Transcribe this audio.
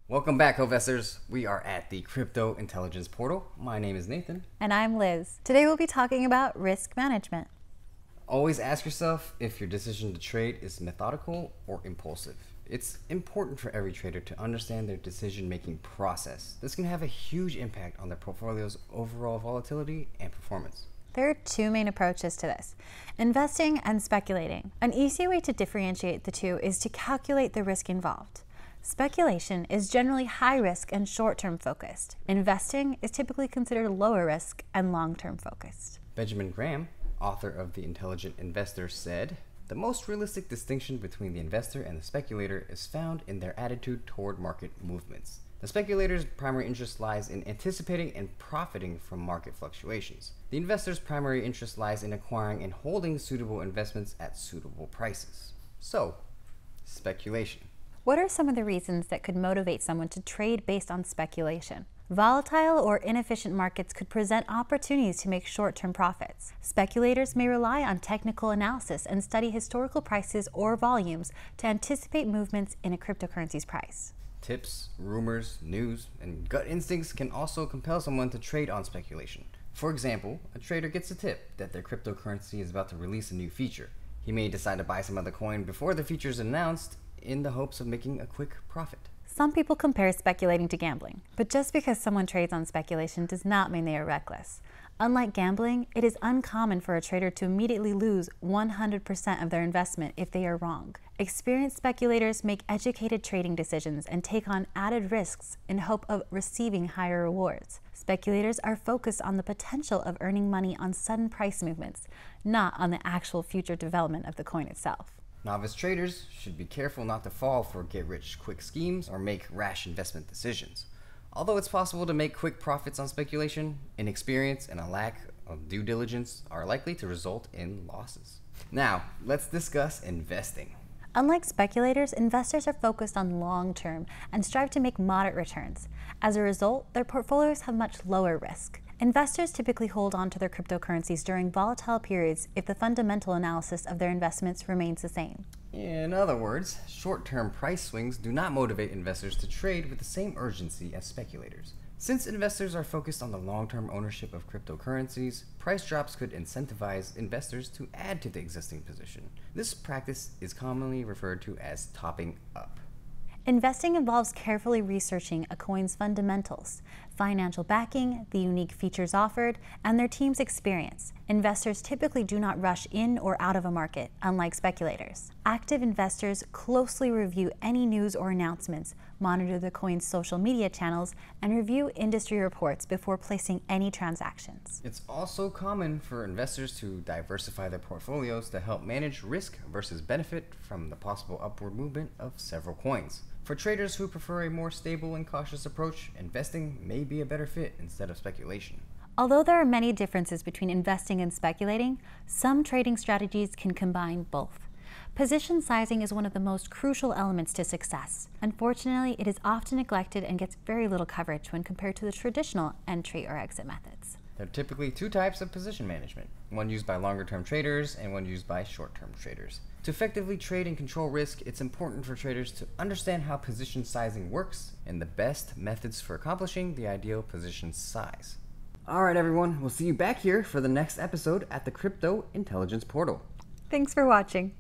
Welcome back, Covesters. We are at the Crypto Intelligence Portal. My name is Nathan. And I'm Liz. Today we'll be talking about risk management. Always ask yourself if your decision to trade is methodical or impulsive. It's important for every trader to understand their decision-making process. This can have a huge impact on their portfolio's overall volatility and performance. There are two main approaches to this: investing and speculating. An easy way to differentiate the two is to calculate the risk involved. Speculation is generally high risk and short-term focused. Investing is typically considered lower risk and long-term focused. Benjamin Graham, author of The Intelligent Investor, said, "The most realistic distinction between the investor and the speculator is found in their attitude toward market movements. The speculator's primary interest lies in anticipating and profiting from market fluctuations. The investor's primary interest lies in acquiring and holding suitable investments at suitable prices." So, speculation. What are some of the reasons that could motivate someone to trade based on speculation? Volatile or inefficient markets could present opportunities to make short-term profits. Speculators may rely on technical analysis and study historical prices or volumes to anticipate movements in a cryptocurrency's price. Tips, rumors, news, and gut instincts can also compel someone to trade on speculation. For example, a trader gets a tip that their cryptocurrency is about to release a new feature. He may decide to buy some other coin before the feature is announced in the hopes of making a quick profit. Some people compare speculating to gambling, but just because someone trades on speculation does not mean they are reckless. Unlike gambling, it is uncommon for a trader to immediately lose 100% of their investment if they are wrong. Experienced speculators make educated trading decisions and take on added risks in hope of receiving higher rewards. Speculators are focused on the potential of earning money on sudden price movements, not on the actual future development of the coin itself. Novice traders should be careful not to fall for get-rich-quick schemes or make rash investment decisions. Although it's possible to make quick profits on speculation, inexperience and a lack of due diligence are likely to result in losses. Now, let's discuss investing. Unlike speculators, investors are focused on long-term and strive to make moderate returns. As a result, their portfolios have much lower risk. Investors typically hold on to their cryptocurrencies during volatile periods if the fundamental analysis of their investments remains the same. In other words, short-term price swings do not motivate investors to trade with the same urgency as speculators. Since investors are focused on the long-term ownership of cryptocurrencies, price drops could incentivize investors to add to the existing position. This practice is commonly referred to as topping up. Investing involves carefully researching a coin's fundamentals, financial backing, the unique features offered, and their team's experience. Investors typically do not rush in or out of a market, unlike speculators. Active investors closely review any news or announcements, monitor the coin's social media channels, and review industry reports before placing any transactions. It's also common for investors to diversify their portfolios to help manage risk versus benefit from the possible upward movement of several coins. For traders who prefer a more stable and cautious approach, investing may be a better fit instead of speculation. Although there are many differences between investing and speculating, some trading strategies can combine both. Position sizing is one of the most crucial elements to success. Unfortunately, it is often neglected and gets very little coverage when compared to the traditional entry or exit methods. There are typically two types of position management, one used by longer-term traders and one used by short-term traders. To effectively trade and control risk, it's important for traders to understand how position sizing works and the best methods for accomplishing the ideal position size. Alright everyone, we'll see you back here for the next episode at the Crypto Intelligence Portal. Thanks for watching.